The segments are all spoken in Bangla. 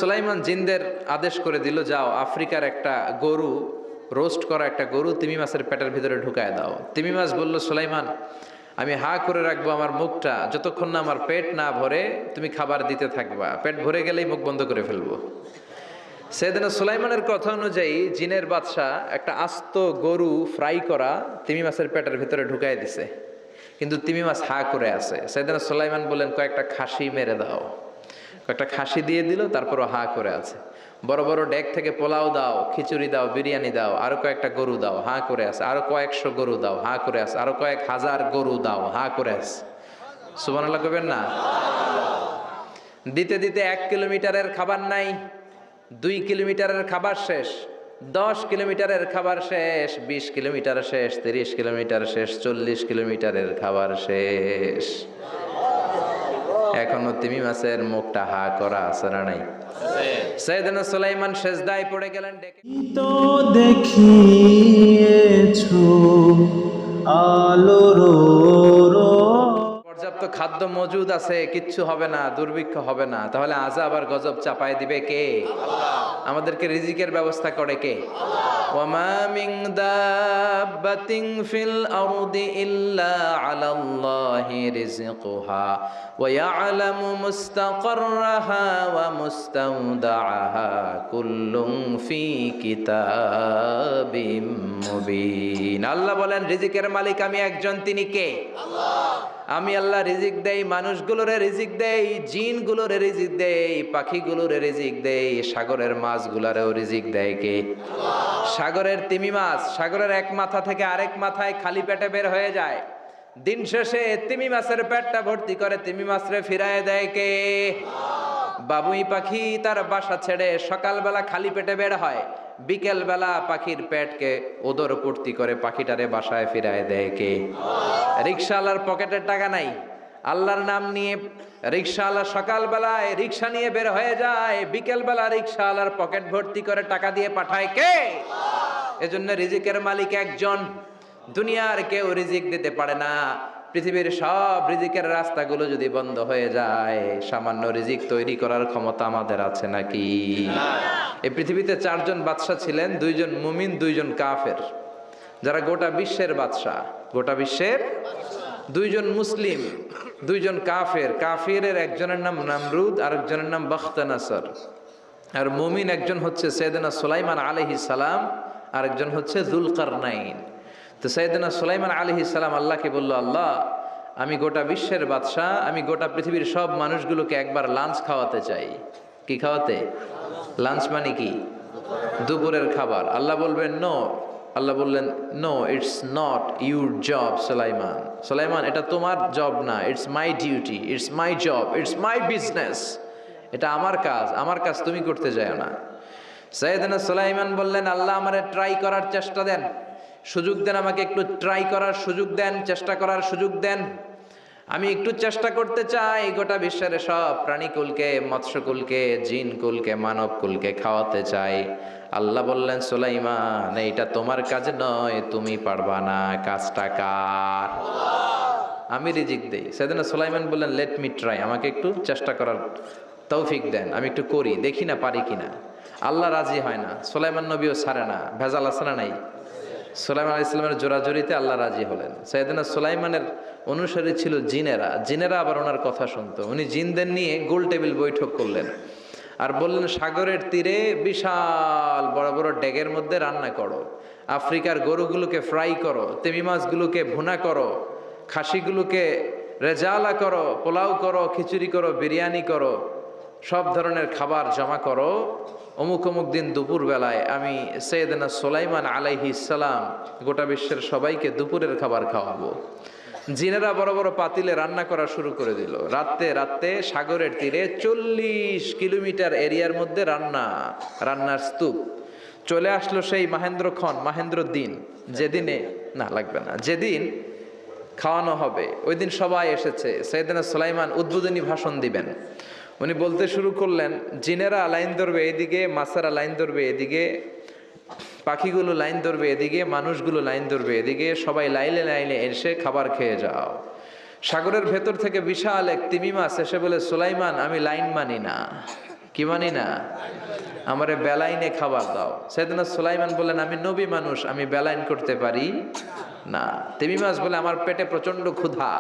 সুলাইমান জিনদের আদেশ করে দিল, যাও আফ্রিকার একটা গরু, রোস্ট করা একটা গরু তিমি মাছের পেটের ভিতরে ঢুকায় দাও। তিমি মাছ বলল, সুলাইমান আমি হা করে রাখবো আমার মুখটা, যতক্ষণ না আমার পেট না ভরে তুমি খাবার দিতে থাকবা, পেট ভরে গেলেই মুখ বন্ধ করে ফেলবো। সেদিনা সুলাইমানের কথা অনুযায়ী জিনের বাদশা একটা আস্ত গরু ফ্রাই করা তিমি মাছের পেটের ভিতরে ঢুকাই দিছে, কিন্তু তিমি মাছ হা করে আছে। সেদিনা সুলাইমান বললেন, কয়েকটা খাসি মেরে দাও। একটা খাসি দিয়ে দিল, তারপরও হা করে আছে। বড় বড় ডেক থেকে পোলাও দাও, খিচুড়ি দাও, বিরিয়ানি দাও, আরো কয়েকটা গরু দাও, হা করে আছে। আরো কয়েকশো গরু দাও, হা করে আছে। আরো কয়েক হাজার গরু দাও, হা করে আছে। সুবহানাল্লাহ কইবেন না? দিতে দিতে 1 কিলোমিটারের খাবার নাই, 2 কিলোমিটারের খাবার শেষ, 10 কিলোমিটারের খাবার শেষ, 20 কিলোমিটার শেষ, 30 কিলোমিটার শেষ, 40 কিলোমিটারের খাবার শেষ। এখনো তিমি মাছের মুখটা হা করা আছে না নাই? সাইয়েদনা সুলাইমান সেজদায় পড়ে গেলেন। তো দেখিয়েছো আলোর পর্যাপ্ত খাদ্য মজুদ আছে, কিচ্ছু হবে না, দুর্ভিক্ষ হবে না, তাহলে আযাব আর গজব চাপায় দিবে কে? আমাদেরকে রিজিকের ব্যবস্থা করে কে? ওয়ামা মিন দাব্বাতিন ফিল আরদি ইল্লা আলাল্লাহি রিজকুহা ওয়া ইয়ালামু মুস্তাকাররাহা ওয়া মুস্তাওদাআহা কুল্লুন ফি কিতাবিম মুবিন। আল্লাহ বলেন, রিজিকের মালিক আমি একজন, তিনি কে? আল্লাহ। আমি আল্লাহ রিজিক দেই, মানুষগুলোরে রিজিক দেই, জিনগুলোরে রিজিক দেই, পাখিগুলোরে রিজিক দেই, সাগরের মাছগুলোরেও রিজিক দেয় কে? আল্লাহ। সাগরের তিমি মাছ সাগরের এক মাথা থেকে আরেক মাথায় খালি পেটে বের হয়ে যায়, দিন শেষে তিমি মাছের পেটটা ভর্তি করে তিমি মাছরে ফিরায় দেয় কে? বাবুই পাখি তার বাসা ছেড়ে সকালবেলা খালি পেটে বের হয়, বিকেল বেলা পাখির পেটকে ওদর পূর্তি করে পাখিটারে বাসায় ফিরায় দেয় কে? রিকশাওয়ালার পকেটের টাকা নাই, আল্লাহর নাম নিয়ে রিকশাওয়ালা সকালবেলায় রিকশা নিয়ে বের হয়ে যায়, বিকেল বেলা রিকশাওয়ালার পকেট ভর্তি করে টাকা দিয়ে পাঠায় কে? এজন্য রিজিকের মালিক একজন, দুনিয়ার কেউ রিজিক দিতে পারে না। পৃথিবীর সব রিজিকের রাস্তাগুলো যদি বন্ধ হয়ে যায়, সামান্য রিজিক তৈরি করার ক্ষমতা আমাদের আছে নাকি? এই পৃথিবীতে 4 জন বাদশা ছিলেন, 2 জন মুমিন, 2 জন কাফের, যারা গোটা বিশ্বের বাদশা। গোটা বিশ্বের 2 জন মুসলিম, 2 জন কাফের। কাফিরের একজনের নাম নামরুদ, আরেকজনের নাম বখতানাসর। আর মুমিন একজন হচ্ছে সাইয়েদনা সুলাইমান আলাইহিস সালাম, আরেকজন হচ্ছে যুলকারনাইন। তো সাইয়েদনা সুলাইমান আলাইহিস সালাম আল্লাহকে বলল, আল্লাহ আমি গোটা বিশ্বের বাদশা, আমি গোটা পৃথিবীর সব মানুষগুলোকে একবার লাঞ্চ খাওয়াতে চাই। কি খাওয়াতে? লাঞ্চ মানে কি? দুপুরের খাবার। আল্লাহ বলবেন নো। আল্লাহ বললেন, no, it's not your job Sulaiman. Sulaiman, এটা তোমার জব না, it's my duty, it's my job, it's my business. এটা আমার কাজ, আমার কাজ তুমি করতে যাও না। সাইয়েদনা সুলাইমান বললেন, আল্লাহ আমারে ট্রাই করার চেষ্টা দেন, সুযোগ দেন, আমাকে একটু ট্রাই করার সুযোগ দেন, চেষ্টা করার সুযোগ দেন। আমি একটু চেষ্টা করতে চাই, গোটা বিশ্বের সব প্রাণীকুলকে, মৎস্যকুলকে, জিনকুলকে, মানবকুলকে খাওয়াতে চাই। আল্লাহ বললেন, সুলাইমান এইটা তোমার কাজ নয়, তুমি পারবা না, কাজটা কার? আমি রিজিক দেই। সেদিন সুলাইমান বললেন, লেট মি ট্রাই, আমাকে একটু চেষ্টা করার তৌফিক দেন, আমি একটু করি, দেখি না পারি কিনা। আল্লাহ রাজি হয় না, সুলাইমান নবীও ছাড়ে না, ভেজাল আছে না নাই? সুলাইমান আলাইহিস সালামের জোরাজুরিতে আল্লাহ রাজি হলেন। সাইয়েদনা সুলাইমানের অনুসারী ছিল জিনেরা, জিনেরা আবার ওনার কথা শুনতো। উনি জিনদের নিয়ে গোল টেবিল বৈঠক করলেন আর বললেন, সাগরের তীরে বিশাল বড় বড় ডেগের মধ্যে রান্না করো, আফ্রিকার গরুগুলোকে ফ্রাই করো, তিমি মাছগুলোকে ভুনা করো, খাসিগুলোকে রেজালা করো, পোলাও করো, খিচুড়ি করো, বিরিয়ানি করো, সব ধরনের খাবার জমা করো। অমুক অমুক দিন দুপুর বেলায় আমি সাইয়েদনা সুলাইমান আলাইহিস সালাম গোটা বিশ্বের সবাইকে দুপুরের খাবার খাওয়াবো। জিনেরা বড় বড় পাতিলে রান্না করা শুরু করে দিল। রাতে সাগরের তীরে 40 কিলোমিটার এরিয়ার মধ্যে রান্নার স্তূপ। চলে আসলো সেই মাহেন্দ্র দিন, যেদিনে না লাগবে না, যেদিন খাওয়ানো হবে ওই দিন সবাই এসেছে। সাইয়েদনা সুলাইমান উদ্বোধনী ভাষণ দিবেন। উনি বলতে শুরু করলেন, জিনেরা লাইন ধরবে এদিকে, মাছেরা লাইন ধরবে এদিকে, পাখিগুলো লাইন ধরবে এদিকে, মানুষগুলো লাইন ধরবে এদিকে, সবাই লাইনে লাইনে এসে খাবার খেয়ে যাও। সাগরের ভেতর থেকে বিশাল এক তিমি মাছ এসে বলে, সুলাইমান আমি লাইন মানি না। কি মানি না? আমারে বেলাইনে খাবার দাও। সাইয়েদনা সুলাইমান বললেন, আমি নবী মানুষ, আমি বেলাইন করতে পারি না। তিমি মাছ বলে, আমার পেটে প্রচন্ড ক্ষুধা,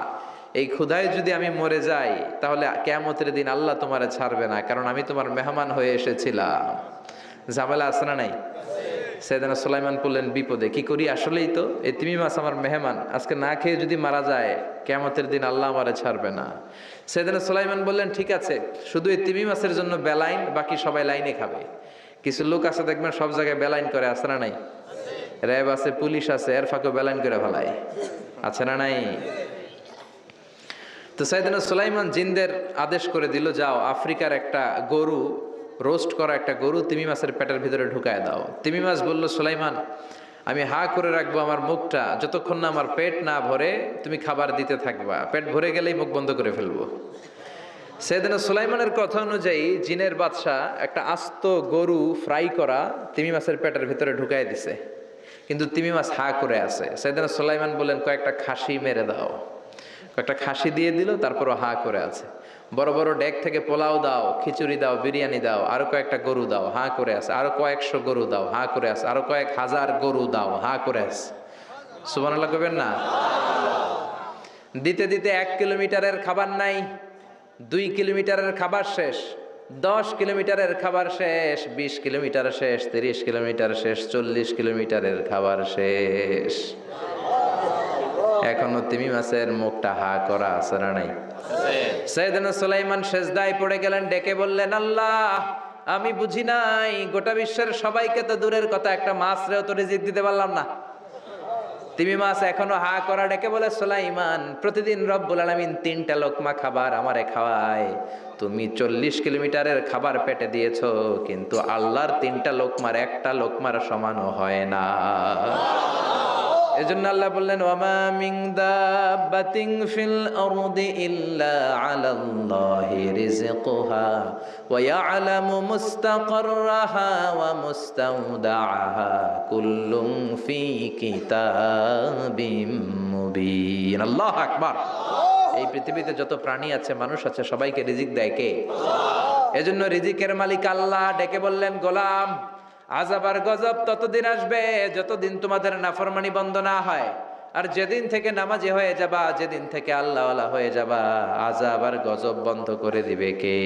এই ক্ষুধায় যদি আমি মরে যাই তাহলে কিয়ামতের দিন আল্লাহ তোমারে ছাড়বে না, কারণ আমি তোমার মেহমান হয়ে এসেছিলাম। ঝামেলা আছে না নাই? সাইয়েদনা সুলাইমান বললেন, বিপদে কি করি? আসলেই তো এই তিমি মাছ আমার মেহমান, আজকে না খেয়ে যদি মারা যায় কিয়ামতের দিন আল্লাহ আমারে ছাড়বে না। সাইয়েদনা সুলাইমান বললেন, ঠিক আছে, শুধু এই তিমি মাছের জন্য বেলাইন, বাকি সবাই লাইনে খাবে। কিছু লোক আছে দেখবেন সব জায়গায় বেলাইন করে, আছে না নাই? র্যাব আছে, পুলিশ আছে, এর ফাঁকে বেলাইন করে ফেলায়, আছে না নাই? তো সাইয়েদনা সুলাইমান জিনদের আদেশ করে দিল, যাও আফ্রিকার একটা গরু, রোস্ট করা একটা গরু তিমি মাছের পেটের ভিতরে ঢুকায় দাও। তিমি মাছ বলল, সুলাইমান, আমি হা করে রাখবো আমার মুখটা, যতক্ষণ না আমার পেট না ভরে তুমি খাবার দিতে থাকবা, পেট ভরে গেলেই মুখ বন্ধ করে ফেলবো। সাইয়েদনা সুলাইমানের কথা অনুযায়ী জিনের বাদশা একটা আস্ত গরু ফ্রাই করা তিমি মাছের পেটের ভিতরে ঢুকাই দিছে, কিন্তু তিমি মাছ হা করে আছে। সাইয়েদনা সুলাইমান বললেন, কয়েকটা খাসি মেরে দাও। কয়েকটা খাসি দিয়ে দিল, তারপরও হা করে আছে। বড় বড় ডেক থেকে পোলাও দাও, খিচুড়ি দাও, বিরিয়ানি দাও, আরো কয়েকটা গরু দাও, হা করে আছে। আরো কয়েকশো গরু দাও, হা করে আছে। আরো কয়েক হাজার গরু দাও, হা করে আছে। সুবহানাল্লাহ কইবেন না? দিতে দিতে 1 কিলোমিটারের খাবার নাই, 2 কিলোমিটারের খাবার শেষ, 10 কিলোমিটারের খাবার শেষ, 20 কিলোমিটার শেষ, 30 কিলোমিটার শেষ, 40 কিলোমিটারের খাবার শেষ। এখনো তিমি মাছের মুখটা হা করা আছে না নাই? সাইয়েদনা সুলাইমান সেজদায় পড়ে গেলেন, ডেকে বললেন, আল্লাহ, আমি বুঝি নাই গোটা বিশ্বের সবাইকে তো দূরের কথা, একটা মাছরেও তো রিজিক দিতে পারলাম না। তিমি মাছ এখনো হা করা, ডেকে বলে, সুলাইমান, প্রতিদিন রব্বুল আলামিন 3টা লোকমা খাবার আমারে খাওয়ায়, তুমি 40 কিলোমিটারের খাবার পেটে দিয়েছো, কিন্তু আল্লাহর 3টা লোকমার একটা লোকমার সমানও হয় না। এজন্য আল্লাহ বললেন, ওয়ামা মিন দাব্বাতিন ফিল আরদি ইল্লা আলাল্লাহি রিজকুহা ওয়া ইয়ালামু মুস্তাকাররাহা ওয়া মুস্তাওদাআহা কুল্লুন ফি কিতাবিম মুবিন। আল্লাহু আকবার। এই পৃথিবীতে যত প্রাণী আছে, মানুষ আছে, সবাইকে রিজিক দেয় কে? এজন্য রিজিকের মালিক আল্লাহ। ডেকে বললেন, গোলাম, আযাব আর গজব ততদিন আসবে যতদিন তোমাদের নাফরমানি বন্ধ না হয়, আর যেদিন থেকে নামাজি হয়ে যাবা, যেদিন থেকে আল্লাহওয়ালা হয়ে যাবা, আযাব আর গজব বন্ধ করে দিবে কে?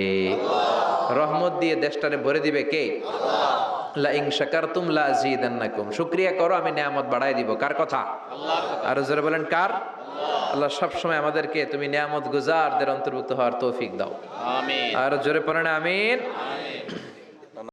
রহমত দিয়ে দেশটারে ভরে দিবে কে? লা ইন শাকারতুম লা আযীদান্নাকুম। শুকরিয়া করো, আমি নিয়ামত বাড়ায় দিব। কার কথা? আল্লাহর কথা। আর জোরে বলেন, কার? আল্লাহ সব সময় আমাদেরকে তুমি নিয়ামত গুজারদের অন্তর্ভুক্ত হওয়ার তৌফিক দাও, আমিন। আর জোরে পড়েন, আমিন।